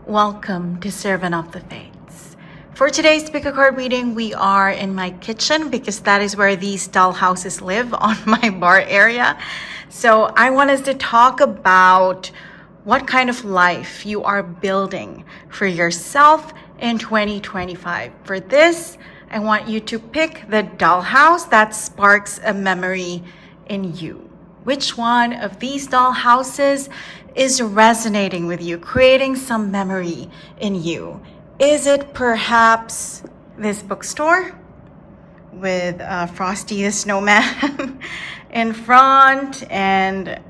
Welcome to Servant of the Fates. For today's pickacard reading, we are in my kitchen because that is where these dollhouses live on my bar area. So I want us to talk about what kind of life you are building for yourself in 2025. For this, I want you to pick the dollhouse that sparks a memory in you. Which one of these dollhouses is resonating with you, creating some memory in you? Is it perhaps this bookstore with Frosty the Snowman in front and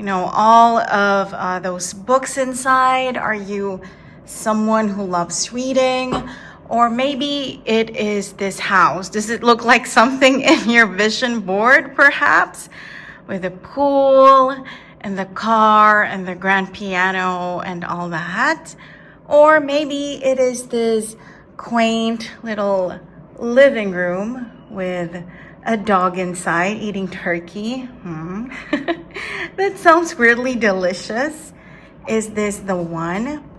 all of those books inside? Are you someone who loves reading? Or maybe it is this house. Does it look like something in your vision board perhaps? With a pool and the car and the grand piano and all that. Or maybe it is this quaint little living room with a dog inside eating turkey. That sounds weirdly delicious. Is this the one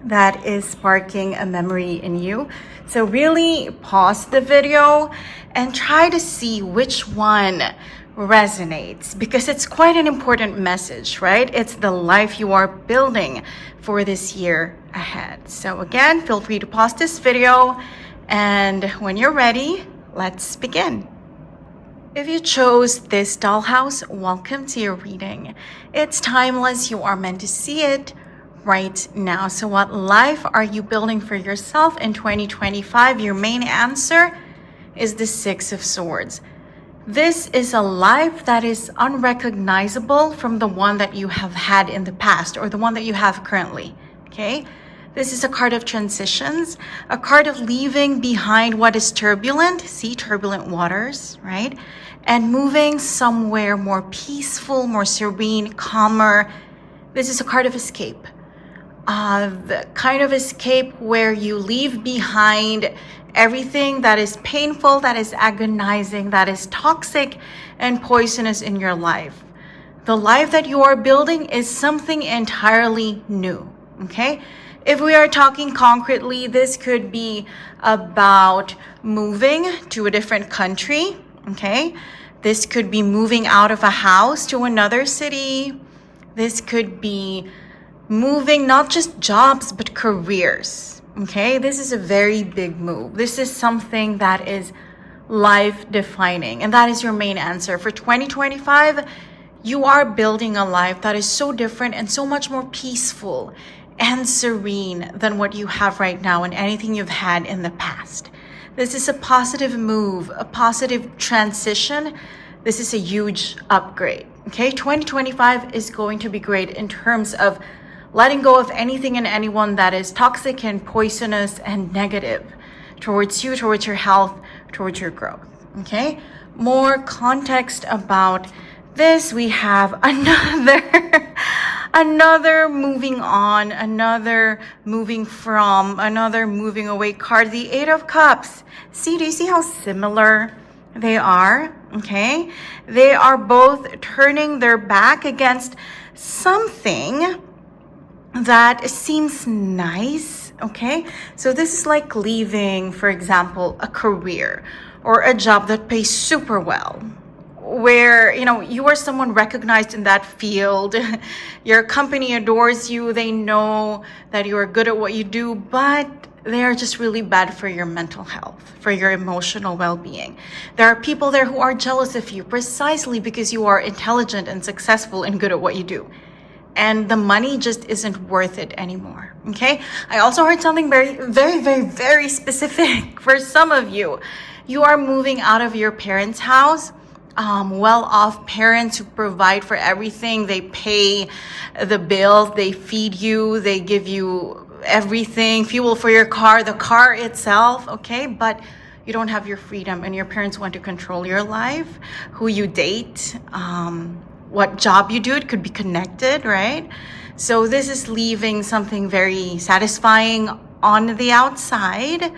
that is sparking a memory in you? So really pause the video and try to see which one resonates, because it's quite an important message, right? It's the life you are building for this year ahead. So again, feel free to pause this video, and when you're ready, let's begin. If you chose this dollhouse, welcome to your reading. It's timeless. You are meant to see it right now. So what life are you building for yourself in 2025? Your main answer is the Six of Swords. This is a life that is unrecognizable from the one that you have had in the past or the one that you have currently, okay? This is a card of transitions, a card of leaving behind what is turbulent, see, turbulent waters, right? And moving somewhere more peaceful, more serene, calmer. This is a card of escape. The kind of escape where you leave behind everything that is painful, that is agonizing, that is toxic and poisonous in your life. The life that you are building is something entirely new, okay? If we are talking concretely, this could be about moving to a different country, okay? This could be moving out of a house to another city. This could be moving not just jobs, but careers, okay? This is a very big move. This is something that is life-defining, and that is your main answer. For 2025, you are building a life that is so different and so much more peaceful and serene than what you have right now and anything you've had in the past. This is a positive move, a positive transition. This is a huge upgrade, okay? 2025 is going to be great in terms of letting go of anything and anyone that is toxic and poisonous and negative towards you, towards your health, towards your growth, okay? More context about this, we have another moving on, another moving from, another moving away card, the Eight of Cups. See, do you see how similar they are? Okay? They are both turning their back against something that seems nice, okay? So this is like leaving, for example, a career or a job that pays super well, where you are someone recognized in that field. Your company adores you. They know that you are good at what you do, but they are just really bad for your mental health, for your emotional well-being. There are people there who are jealous of you precisely because you are intelligent and successful and good at what you do. And the money just isn't worth it anymore, okay? I also heard something very, very, very, very specific. For some of you, you are moving out of your parents' house. Well-off parents who provide for everything. They pay the bills, they feed you, they give you everything, fuel for your car, the car itself, okay? But you don't have your freedom, and your parents want to control your life, who you date, what job you do. It could be connected, right? So this is leaving something very satisfying on the outside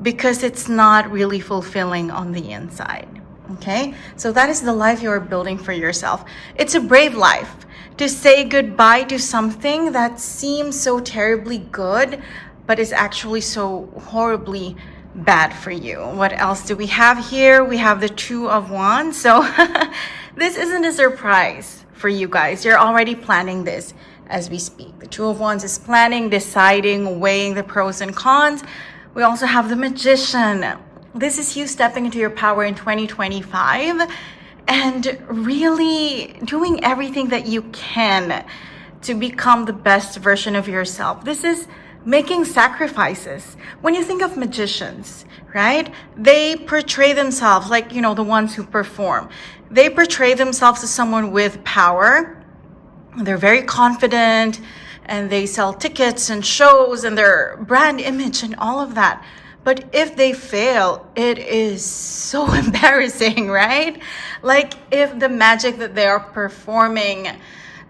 because it's not really fulfilling on the inside, okay? So that is the life you are building for yourself. It's a brave life to say goodbye to something that seems so terribly good, but is actually so horribly bad for you. What else do we have here? We have the Two of Wands. So this isn't a surprise for you guys. You're already planning this as we speak. The Two of Wands is planning, deciding, weighing the pros and cons. We also have the Magician. This is you stepping into your power in 2025 and really doing everything that you can to become the best version of yourself. This is making sacrifices. When you think of magicians, right? They portray themselves like, you know, the ones who perform. They portray themselves as someone with power. They're very confident and they sell tickets and shows and their brand image and all of that. But if they fail, it is so embarrassing, right? Like if the magic that they are performing,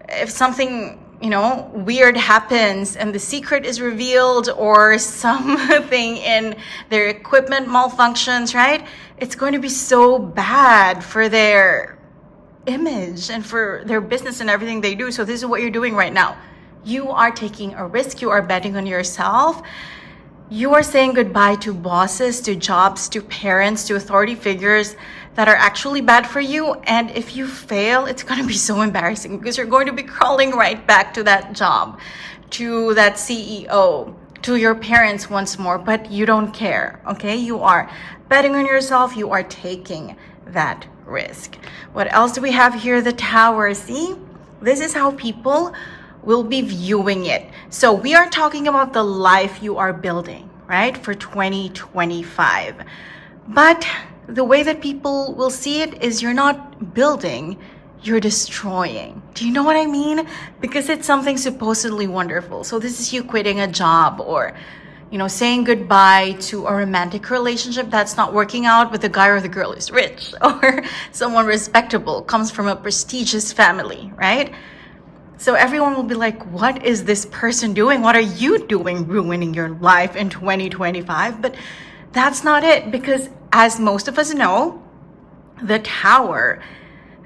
if something, you know, weird happens and the secret is revealed or something in their equipment malfunctions, right? It's going to be so bad for their image and for their business and everything they do. So this is what you're doing right now. You are taking a risk. You are betting on yourself. You are saying goodbye to bosses, to jobs, to parents, to authority figures that are actually bad for you. And if you fail, it's going to be so embarrassing because you're going to be crawling right back to that job, to that CEO, to your parents once more, but you don't care, okay? You are betting on yourself. You are taking that risk. What else do we have here? The Tower. See, this is how people will be viewing it. So we are talking about the life you are building, right? For 2025. But the way that people will see it is you're not building, you're destroying. Do you know what I mean? Because it's something supposedly wonderful. So this is you quitting a job or, you know, saying goodbye to a romantic relationship that's not working out, but the guy or the girl is rich or someone respectable, comes from a prestigious family, right? So everyone will be like, what is this person doing? What are you doing ruining your life in 2025? But that's not it, because as most of us know, the Tower,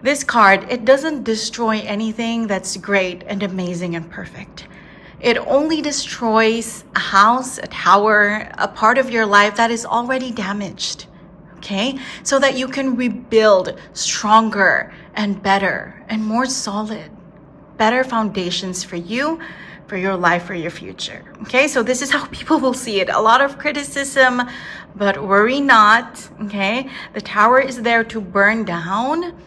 this card, it doesn't destroy anything that's great and amazing and perfect. It only destroys a house, a tower, a part of your life that is already damaged, okay? So that you can rebuild stronger and better and more solid. Better foundations for you, for your life, for your future. Okay, so this is how people will see it. A lot of criticism, but worry not. Okay, the Tower is there to burn down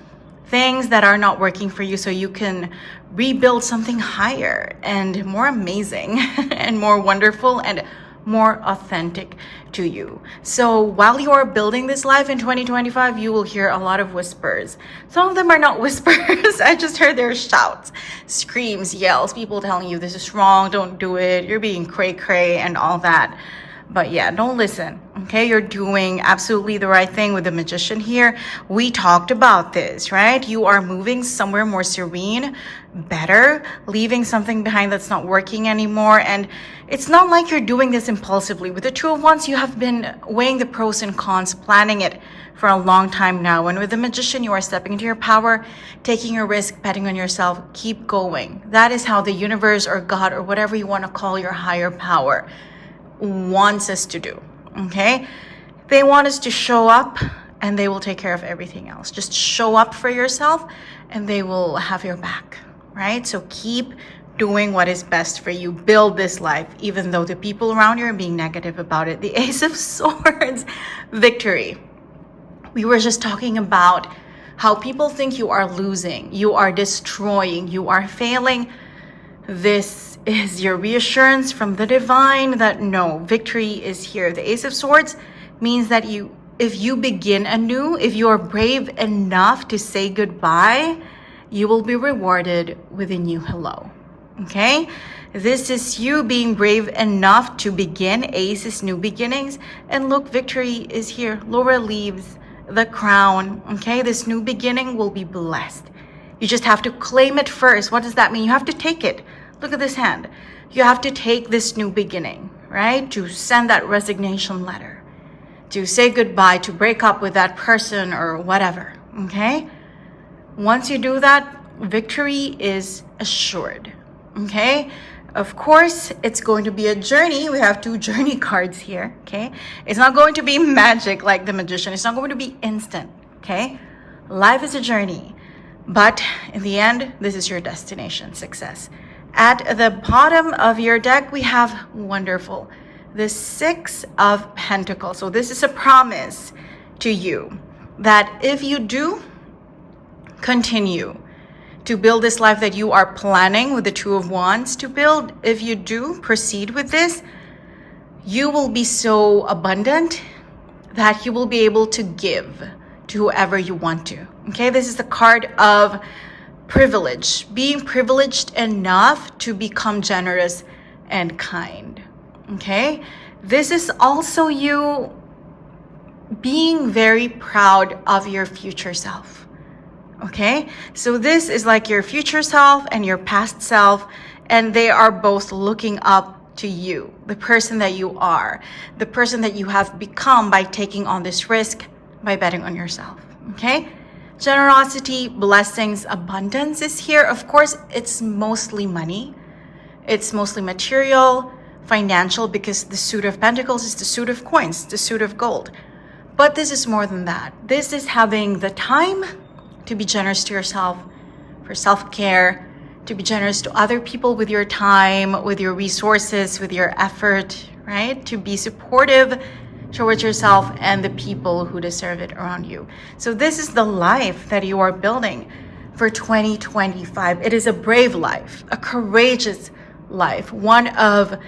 things that are not working for you so you can rebuild something higher and more amazing and more wonderful and more authentic to you. So while you are building this life in 2025, you will hear a lot of whispers. Some of them are not whispers. I just heard their shouts, screams, yells, people telling you this is wrong, don't do it, you're being cray-cray and all that. But yeah, don't listen, okay? You're doing absolutely the right thing with the Magician here. We talked about this, right? You are moving somewhere more serene, better, leaving something behind that's not working anymore. And it's not like you're doing this impulsively. With the Two of Wands, you have been weighing the pros and cons, planning it for a long time now. And with the Magician, you are stepping into your power, taking a risk, betting on yourself. Keep going. That is how the universe or God or whatever you want to call your higher power wants us to do, okay? They want us to show up and they will take care of everything else. Just show up for yourself and they will have your back, right? So keep doing what is best for you. Build this life, even though the people around you are being negative about it. The Ace of Swords, victory. We were just talking about how people think you are losing, you are destroying, you are failing. This is your reassurance from the divine that no, victory is here. The Ace of Swords means that if you begin anew, if you are brave enough to say goodbye, you will be rewarded with a new hello. Okay? This is you being brave enough to begin. Ace is new beginnings. And look, victory is here. Laura leaves the crown. Okay? This new beginning will be blessed. You just have to claim it first. What does that mean? You have to take it. Look at this hand. You have to take this new beginning, right? To send that resignation letter, to say goodbye, to break up with that person or whatever, okay? Once you do that, victory is assured. Okay? Of course, it's going to be a journey. We have 2 journey cards here. Okay? It's not going to be magic like the magician. It's not going to be instant. Okay? Life is a journey. But in the end, this is your destination, success. At the bottom of your deck, we have wonderful, the 6 of Pentacles. So this is a promise to you that if you do continue to build this life that you are planning with the 2 of Wands to build, if you do proceed with this, you will be so abundant that you will be able to give to whoever you want to. Okay, this is the card of privilege, being privileged enough to become generous and kind. Okay, this is also you being very proud of your future self. Okay, so this is like your future self and your past self, and they are both looking up to you, the person that you are, the person that you have become by taking on this risk, by betting on yourself. Okay, generosity, blessings, abundance is here. Of course, it's mostly money, it's mostly material, financial, because the suit of Pentacles is the suit of coins, the suit of gold. But this is more than that. This is having the time to be generous to yourself, for self-care, to be generous to other people with your time, with your resources, with your effort, right? To be supportive towards yourself and the people who deserve it around you. So this is the life that you are building for 2025. It is a brave life, a courageous life, one of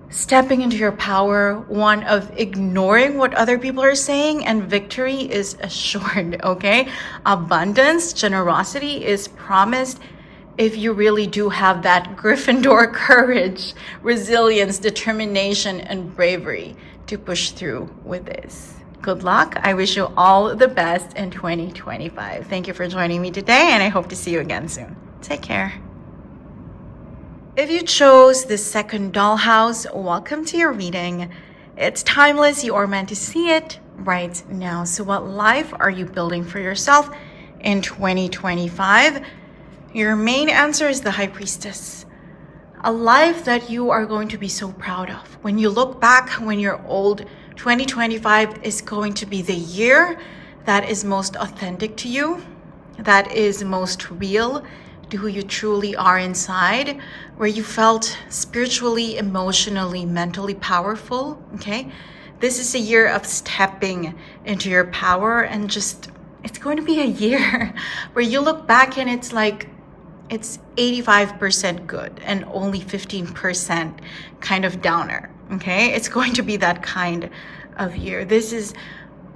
stepping into your power, one of ignoring what other people are saying, and victory is assured, okay? Abundance, generosity is promised if you really do have that Gryffindor courage, resilience, determination, and bravery to push through with this. Good luck. I wish you all the best in 2025. Thank you for joining me today, and I hope to see you again soon. Take care. If you chose the second dollhouse, welcome to your reading. It's timeless. You are meant to see it right now. So what life are you building for yourself in 2025? Your main answer is the High Priestess. A life that you are going to be so proud of. When you look back, when you're old, 2025 is going to be the year that is most authentic to you, that is most real to who you truly are inside, where you felt spiritually, emotionally, mentally powerful, okay? This is a year of stepping into your power, and just, it's going to be a year where you look back and it's like, it's 85% good and only 15% kind of downer, okay? It's going to be that kind of year. This is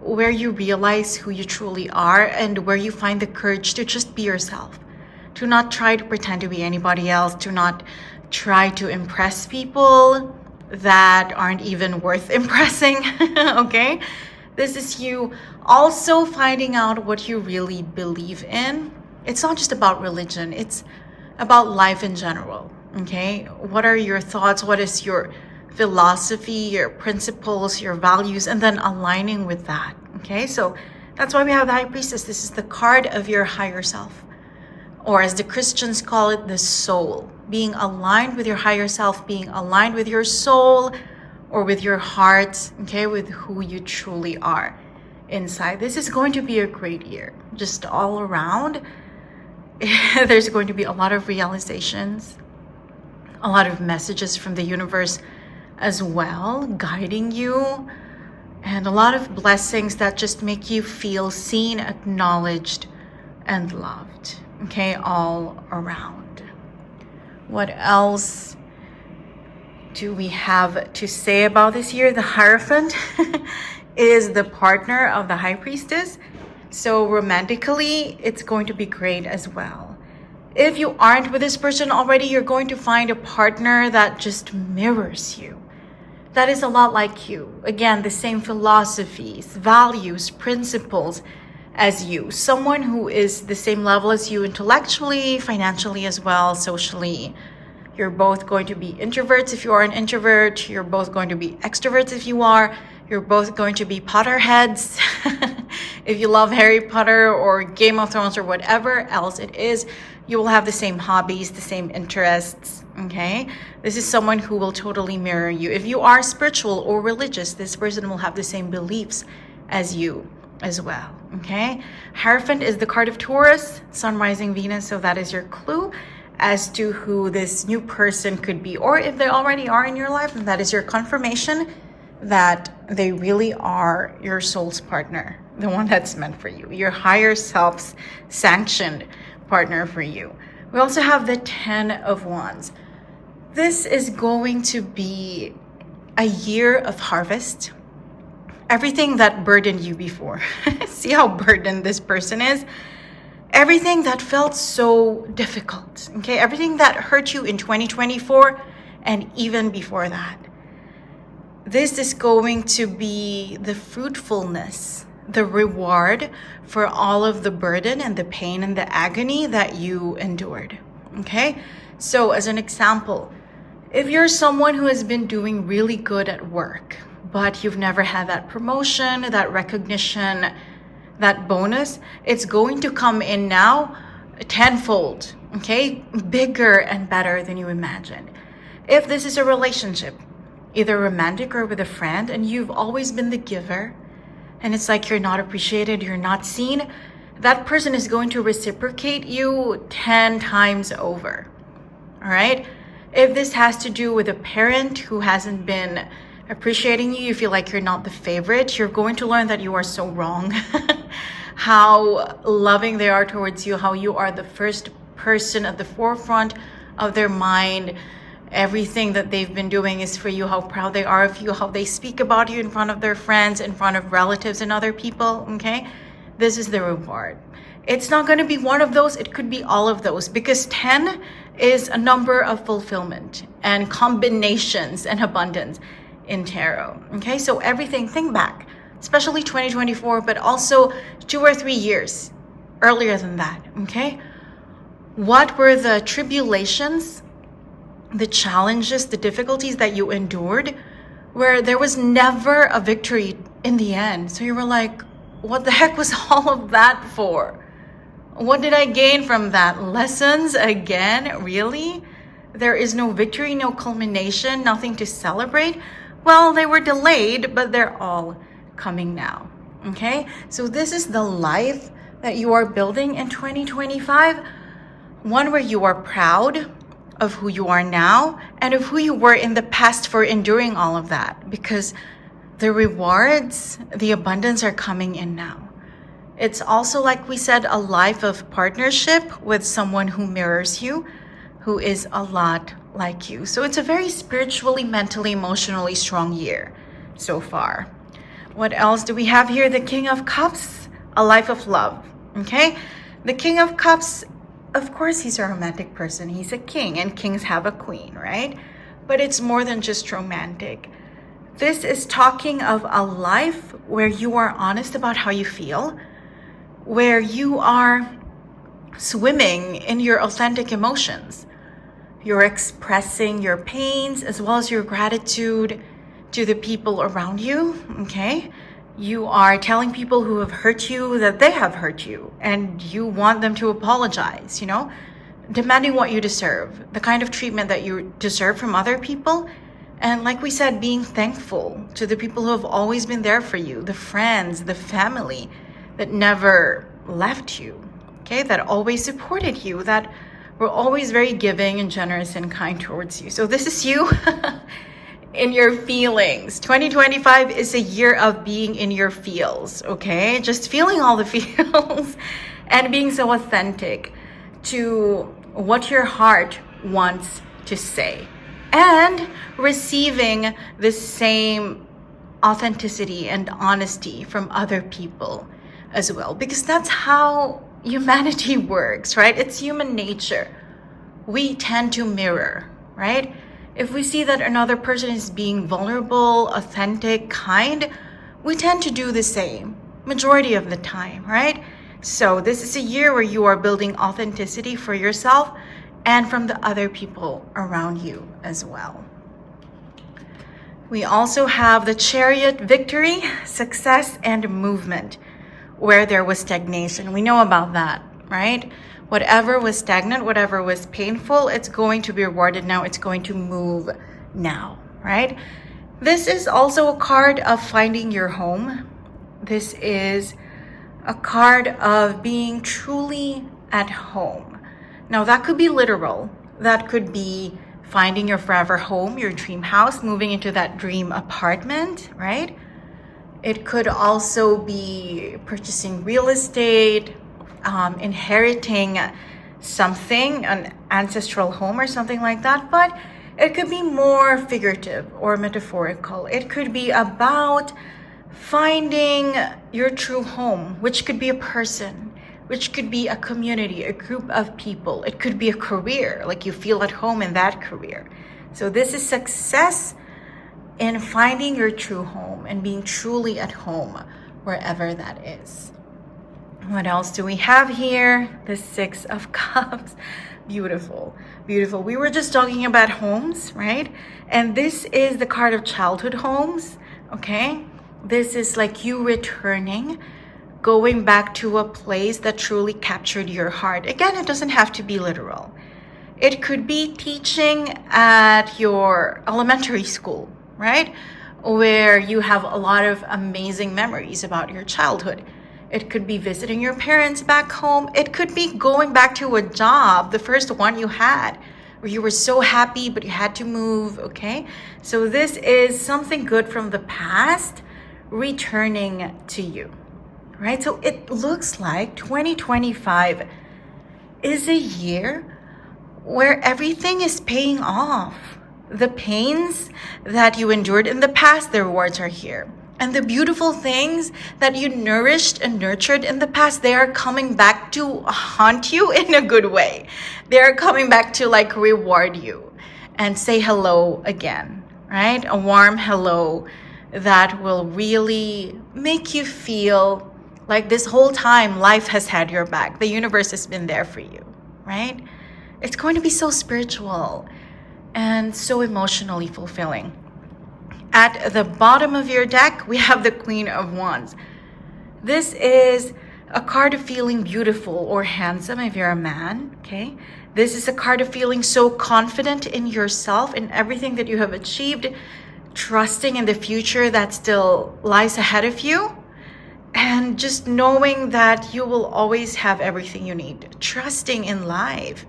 where you realize who you truly are and where you find the courage to just be yourself, to not try to pretend to be anybody else, to not try to impress people that aren't even worth impressing, okay? This is you also finding out what you really believe in. It's not just about religion, it's about life in general, okay? What are your thoughts? What is your philosophy, your principles, your values, and then aligning with that, okay? So that's why we have the High Priestess. This is the card of your higher self, or as the Christians call it, the soul. Being aligned with your higher self, being aligned with your soul or with your heart, okay, with who you truly are inside. This is going to be a great year, just all around. There's going to be a lot of realizations, a lot of messages from the universe as well, guiding you, and a lot of blessings that just make you feel seen, acknowledged, and loved, okay, all around. What else do we have to say about this year? The Hierophant is the partner of the High Priestess. So romantically, it's going to be great as well. If you aren't with this person already, you're going to find a partner that just mirrors you, that is a lot like you. Again, the same philosophies, values, principles as you. Someone who is the same level as you intellectually, financially as well, socially. You're both going to be introverts if you are an introvert. You're both going to be extroverts if you are. You're both going to be Potterheads if you love Harry Potter or Game of Thrones or whatever else it is. You will have the same hobbies, the same interests, okay? This is someone who will totally mirror you. If you are spiritual or religious, this person will have the same beliefs as you as well, okay? Hierophant is the card of Taurus, Sun, Rising, Venus, so that is your clue as to who this new person could be. Or if they already are in your life, then that is your confirmation that they really are your soul's partner, the one that's meant for you, your higher self's sanctioned partner for you. We also have the 10 of Wands. This is going to be a year of harvest. Everything that burdened you before. See how burdened this person is? Everything that felt so difficult, okay? Everything that hurt you in 2024 and even before that. This is going to be the fruitfulness, the reward for all of the burden and the pain and the agony that you endured, okay? So as an example, if you're someone who has been doing really good at work, but you've never had that promotion, that recognition, that bonus, it's going to come in now tenfold, okay? Bigger and better than you imagined. If this is a relationship, either romantic or with a friend, and you've always been the giver, and it's like you're not appreciated, you're not seen, that person is going to reciprocate you 10 times over, all right? If this has to do with a parent who hasn't been appreciating you, you feel like you're not the favorite, you're going to learn that you are so wrong. How loving they are towards you, how you are the first person at the forefront of their mind. Everything that they've been doing is for you, how proud they are of you, how they speak about you in front of their friends, in front of relatives and other people, okay? This is the reward. It's not going to be one of those, it could be all of those, because 10 is a number of fulfillment and combinations and abundance in tarot, okay? So everything, think back, especially 2024, but also 2 or 3 years earlier than that, okay? What were the tribulations, the challenges, the difficulties that you endured where there was never a victory in the end? So you were like, what the heck was all of that for? What did I gain from that? Lessons again? Really? There is no victory, no culmination, nothing to celebrate? Well, they were delayed, but they're all coming now, okay? So this is the life that you are building in 2025, one where you are proud of who you are now and of who you were in the past for enduring all of that, because the rewards, the abundance are coming in now. It's also, like we said, a life of partnership with someone who mirrors you, who is a lot like you. So it's a very spiritually, mentally, emotionally strong year so far. What else do we have here? The King of Cups, a life of love, okay? The King of Cups, of course, he's a romantic person. He's a king, and kings have a queen, right? But it's more than just romantic. This is talking of a life where you are honest about how you feel, where you are swimming in your authentic emotions. You're expressing your pains as well as your gratitude to the people around you, okay? You are telling people who have hurt you that they have hurt you and you want them to apologize, you know? Demanding what you deserve, the kind of treatment that you deserve from other people. And like we said, being thankful to the people who have always been there for you, the friends, the family that never left you, okay? That always supported you, that were always very giving and generous and kind towards you. So this is you in your feelings. 2025 is a year of being in your feels, okay? Just feeling all the feels and being so authentic to what your heart wants to say, and receiving the same authenticity and honesty from other people as well, because that's how humanity works, right? It's human nature. We tend to mirror, right? If we see that another person is being vulnerable, authentic, kind, we tend to do the same majority of the time, right? So this is a year where you are building authenticity for yourself and from the other people around you as well. We also have the Chariot, victory, success, and movement, where there was stagnation. We know about that, right? Whatever was stagnant, whatever was painful, it's going to be rewarded now. It's going to move now, right? This is also a card of finding your home. This is a card of being truly at home. Now, that could be literal. That could be finding your forever home, your dream house, moving into that dream apartment, right? It could also be purchasing real estate, inheriting something, an ancestral home or something like that. But it could be more figurative or metaphorical. It could be about finding your true home, which could be a person, which could be a community, a group of people. It could be a career, like you feel at home in that career. So this is success in finding your true home and being truly at home wherever that is. What else do we have here? The Six of Cups. Beautiful, beautiful. We were just talking about homes, right? And this is the card of childhood homes, okay? This is like you returning, going back to a place that truly captured your heart. Again, it doesn't have to be literal. It could be teaching at your elementary school, right? Where you have a lot of amazing memories about your childhood. It could be visiting your parents back home. It could be going back to a job, the first one you had, where you were so happy, but you had to move, okay? So this is something good from the past returning to you, right? So it looks like 2025 is a year where everything is paying off. The pains that you endured in the past, the rewards are here. And the beautiful things that you nourished and nurtured in the past, they are coming back to haunt you in a good way. They are coming back to like reward you and say hello again, right? A warm hello that will really make you feel like this whole time life has had your back. The universe has been there for you, right? It's going to be so spiritual and so emotionally fulfilling. At the bottom of your deck, we have the Queen of Wands. This is a card of feeling beautiful or handsome if you're a man, okay? This is a card of feeling so confident in yourself, in everything that you have achieved, trusting in the future that still lies ahead of you, and just knowing that you will always have everything you need. Trusting in life,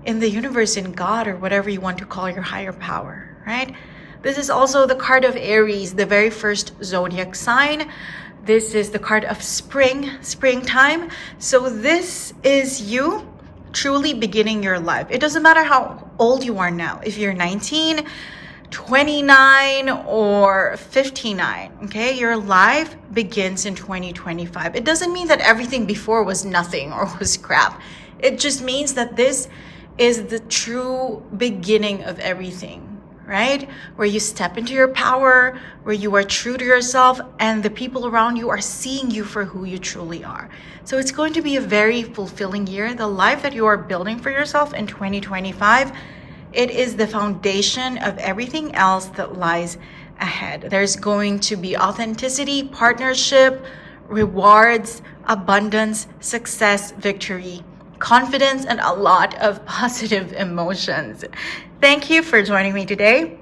in the universe, in God, or whatever you want to call your higher power, right? This is also the card of Aries, the very first zodiac sign. This is the card of springtime. So this is you truly beginning your life. It doesn't matter how old you are now. If you're 19, 29, or 59, okay? Your life begins in 2025. It doesn't mean that everything before was nothing or was crap. It just means that this is the true beginning of everything. Right? Where you step into your power, where you are true to yourself, and the people around you are seeing you for who you truly are. So it's going to be a very fulfilling year. The life that you are building for yourself in 2025, it is the foundation of everything else that lies ahead. There's going to be authenticity, partnership, rewards, abundance, success, victory, confidence, and a lot of positive emotions. Thank you for joining me today.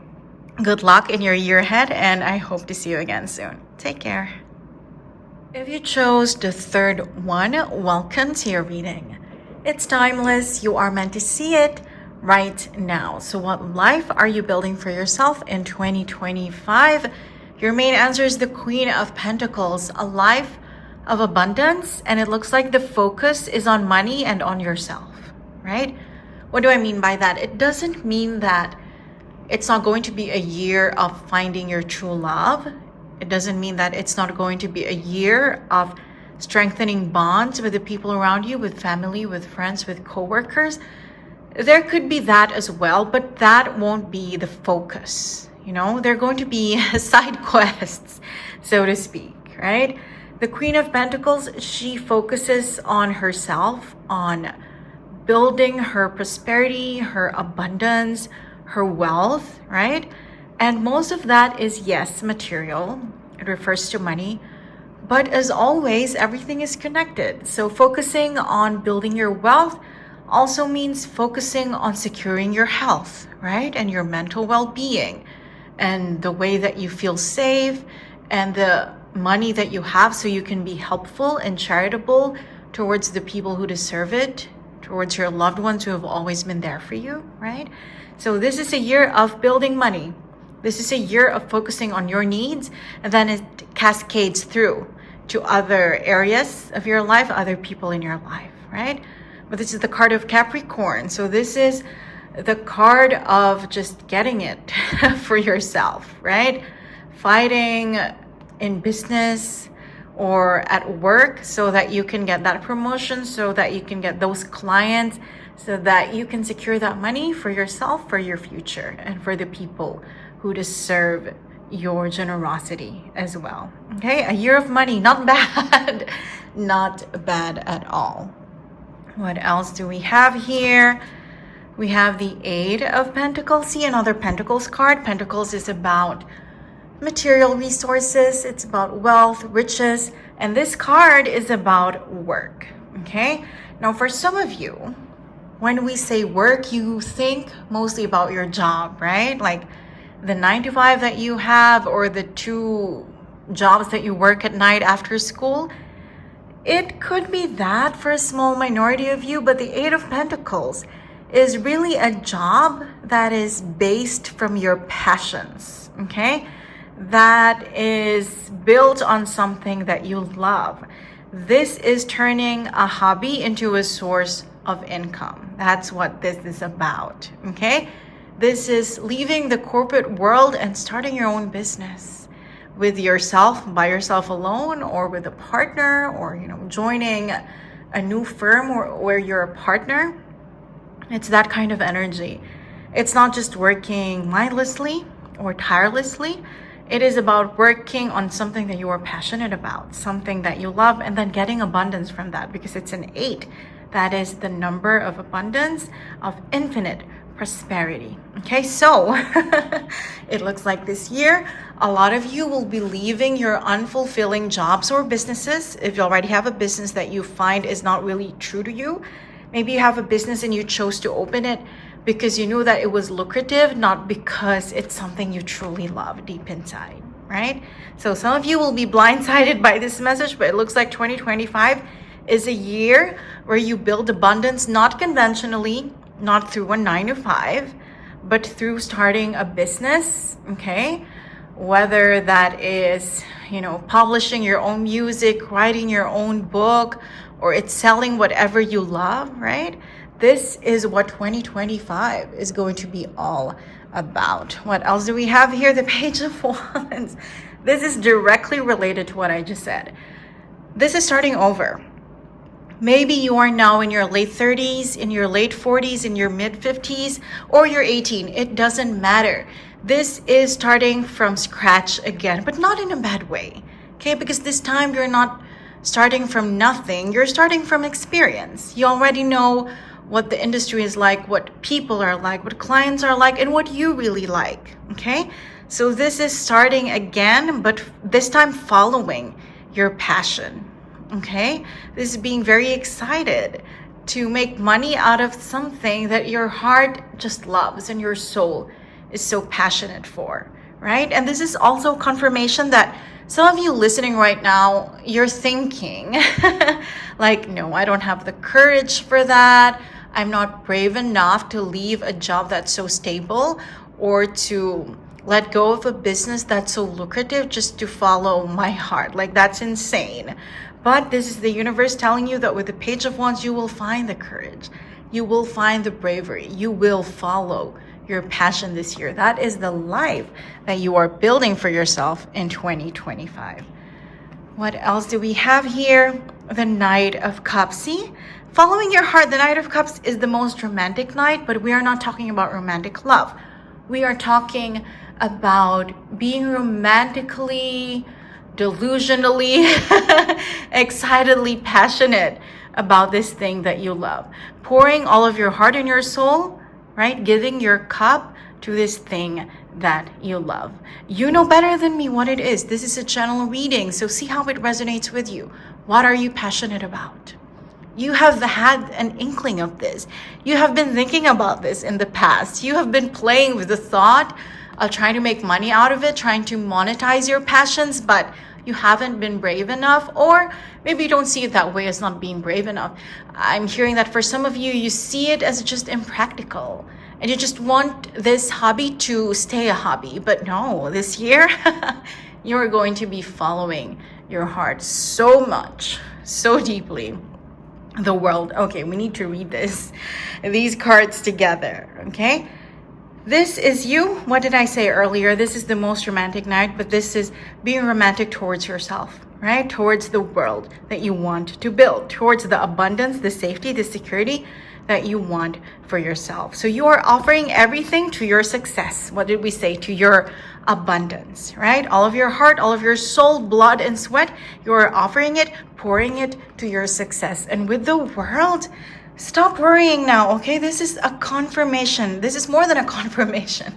Good luck in your year ahead, and I hope to see you again soon. Take care. If you chose the third one, welcome to your reading. It's timeless. You are meant to see it right now. So what life are you building for yourself in 2025? Your main answer is the Queen of Pentacles, a life of abundance, and it looks like the focus is on money and on yourself, right? What do I mean by that? It doesn't mean that it's not going to be a year of finding your true love. It doesn't mean that it's not going to be a year of strengthening bonds with the people around you, with family, with friends, with coworkers. There could be that as well, but that won't be the focus. You know, they're going to be side quests, so to speak, right? The Queen of Pentacles, she focuses on herself, on building her prosperity, her abundance, her wealth, right? And most of that is, yes, material. It refers to money. But as always, everything is connected. So focusing on building your wealth also means focusing on securing your health, right? And your mental well-being and the way that you feel safe and the money that you have so you can be helpful and charitable towards the people who deserve it, towards your loved ones who have always been there for you, right? So this is a year of building money. This is a year of focusing on your needs, and then it cascades through to other areas of your life, other people in your life, right? But this is the card of Capricorn. So this is the card of just getting it for yourself, right? Fighting in business or at work so that you can get that promotion, so that you can get those clients, so that you can secure that money for yourself, for your future, and for the people who deserve your generosity as well. Okay, a year of money, not bad, not bad at all. What else do we have here? We have the Eight of Pentacles. See, another Pentacles card. Pentacles is about material resources. It's about wealth, riches. And this card is about work. Okay. Now, for some of you, when we say work, you think mostly about your job, right? Like the 9 to 5 that you have, or the 2 jobs that you work at night after school. It could be that for a small minority of you, but the Eight of Pentacles is really a job that is based from your passions, okay? That is built on something that you love. This is turning a hobby into a source of income. That's what this is about, okay? This is leaving the corporate world and starting your own business with yourself, by yourself alone, or with a partner, or joining a new firm where you're a partner. It's that kind of energy. It's not just working mindlessly or tirelessly. It is about working on something that you are passionate about, something that you love, and then getting abundance from that, because it's an 8. That is the number of abundance, of infinite prosperity. Okay, so it looks like this year, a lot of you will be leaving your unfulfilling jobs or businesses. If you already have a business that you find is not really true to you, maybe you have a business and you chose to open it because you knew that it was lucrative, not because it's something you truly love deep inside, right? So some of you will be blindsided by this message, but it looks like 2025 is a year where you build abundance, not conventionally, not through a 9 to 5, but through starting a business, okay? Whether that is, publishing your own music, writing your own book, or it's selling whatever you love, right? This is what 2025 is going to be all about. What else do we have here? The Page of Wands. This is directly related to what I just said. This is starting over. Maybe you are now in your late 30s, in your late 40s, in your mid 50s, or you're 18. It doesn't matter. This is starting from scratch again, but not in a bad way, okay? Because this time you're not starting from nothing. You're starting from experience. You already know what the industry is like, what people are like, what clients are like, and what you really like, okay? So this is starting again, but this time following your passion. Okay, this is being very excited to make money out of something that your heart just loves and your soul is so passionate for, right? And this is also confirmation that some of you listening right now, you're thinking like, no, I don't have the courage for that. I'm not brave enough to leave a job that's so stable, or to let go of a business that's so lucrative just to follow my heart. Like, that's insane. But this is the universe telling you that with the Page of Wands, you will find the courage. You will find the bravery. You will follow your passion this year. That is the life that you are building for yourself in 2025. What else do we have here? The Knight of Cups. See? Following your heart, the Knight of Cups is the most romantic knight, but we are not talking about romantic love. We are talking about being romantically, delusionally, excitedly passionate about this thing that you love. Pouring all of your heart and your soul, right? Giving your cup to this thing that you love. You know better than me what it is. This is a channel reading, so see how it resonates with you. What are you passionate about? You have had an inkling of this. You have been thinking about this in the past. You have been playing with the thought of trying to make money out of it, trying to monetize your passions, but you haven't been brave enough, or maybe you don't see it that way as not being brave enough. I'm hearing that for some of you, you see it as just impractical and you just want this hobby to stay a hobby. But no, this year, you're going to be following your heart so much, so deeply. The world. Okay, we need to read these cards together. Okay, this is you. What did I say earlier? This is the most romantic night, but this is being romantic towards yourself, right? Towards the world that you want to build, towards the abundance, the safety, the security that you want for yourself. So you are offering everything to your success. What did we say? To your abundance, right? All of your heart, all of your soul, blood, and sweat, you are offering it, pouring it to your success. And with the world, stop worrying now, okay? This is a confirmation. This is more than a confirmation.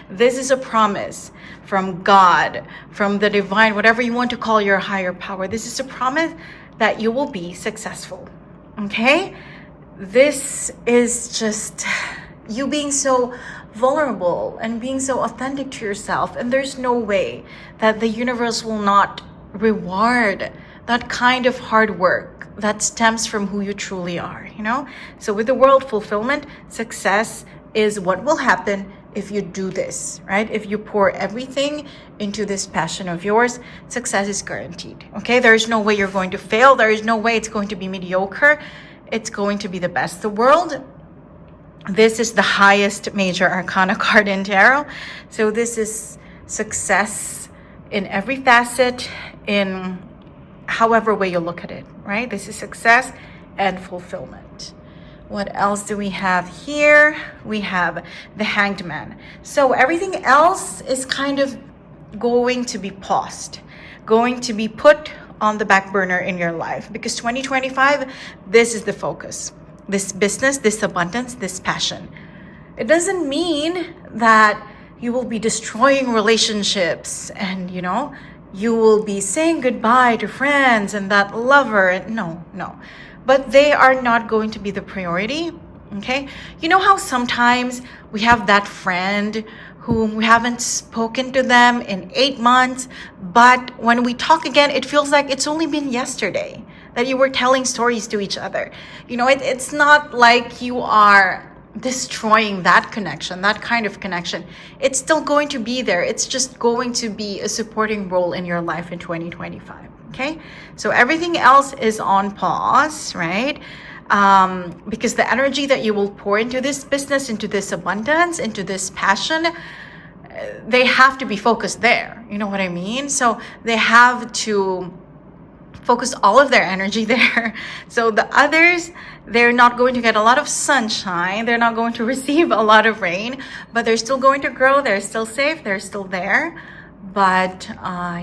This is a promise from God, from the divine, whatever you want to call your higher power. This is a promise that you will be successful, okay? This is just you being so vulnerable and being so authentic to yourself. And there's no way that the universe will not reward that kind of hard work that stems from who you truly are, you know? So with the world fulfillment, success is what will happen if you do this, right? If you pour everything into this passion of yours, success is guaranteed, okay? There is no way you're going to fail. There is no way it's going to be mediocre. It's going to be the best. The world, this is the highest major arcana card in tarot. So this is success in every facet, in however way you look at it, right? This is success and fulfillment. What else do we have here? We have the Hanged Man. So everything else is kind of going to be paused, going to be put on the back burner in your life, because 2025, this is the focus. This business, this abundance, this passion. It doesn't mean that you will be destroying relationships and, you know, you will be saying goodbye to friends and that lover. No. But they are not going to be the priority, okay? You know how sometimes we have that friend whom we haven't spoken to them in 8 months, but when we talk again, it feels like it's only been yesterday that you were telling stories to each other. You know, it's not like you are destroying that connection, that kind of connection. It's still going to be there. It's just going to be a supporting role in your life in 2025, okay? So everything else is on pause, right? Because the energy that you will pour into this business, into this abundance, into this passion, they have to be focused there. You know what I mean? So they have to focus all of their energy there. So the others, they're not going to get a lot of sunshine. They're not going to receive a lot of rain, but they're still going to grow. They're still safe. They're still there. But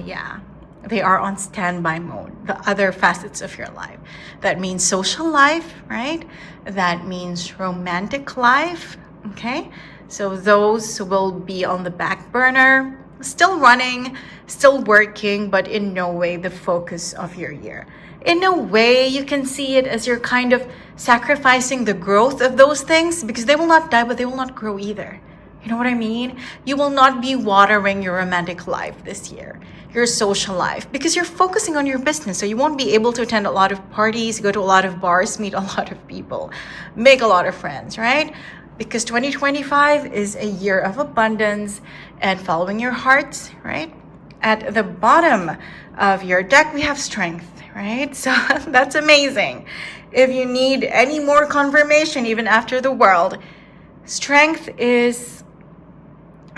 yeah, they are on standby mode. The other facets of your life. That means social life, right? That means romantic life, okay? So those will be on the back burner, still running, still working, but in no way the focus of your year. In a way, you can see it as you're kind of sacrificing the growth of those things, because they will not die, but they will not grow either. You know what I mean? You will not be watering your romantic life this year, your social life, because you're focusing on your business. So you won't be able to attend a lot of parties, go to a lot of bars, meet a lot of people, make a lot of friends, right? Because 2025 is a year of abundance and following your heart, right? At the bottom of your deck, we have strength, right? So that's amazing. If you need any more confirmation, even after the world, strength is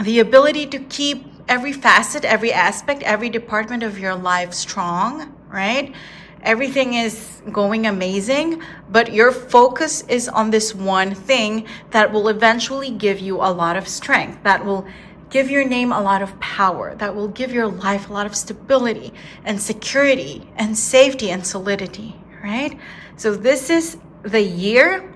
the ability to keep every facet, every aspect, every department of your life strong, right? Everything is going amazing, but your focus is on this one thing that will eventually give you a lot of strength, that will give your name a lot of power, that will give your life a lot of stability and security and safety and solidity, right? So this is the year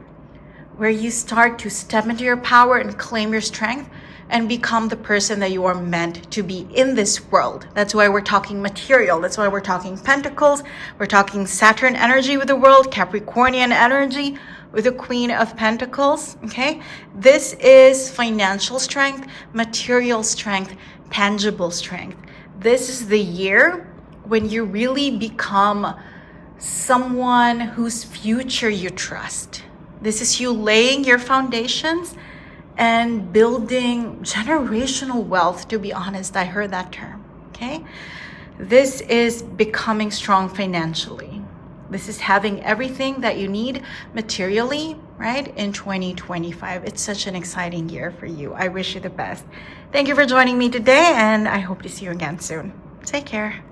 where you start to step into your power and claim your strength and become the person that you are meant to be in this world. That's why we're talking material. That's why we're talking pentacles. We're talking Saturn energy with the world, Capricornian energy with the Queen of Pentacles, okay? This is financial strength, material strength, tangible strength. This is the year when you really become someone whose future you trust. This is you laying your foundations and building generational wealth, to be honest. I heard that term, okay? This is becoming strong financially. This is having everything that you need materially, right, in 2025. It's such an exciting year for you. I wish you the best. Thank you for joining me today, and I hope to see you again soon. Take care.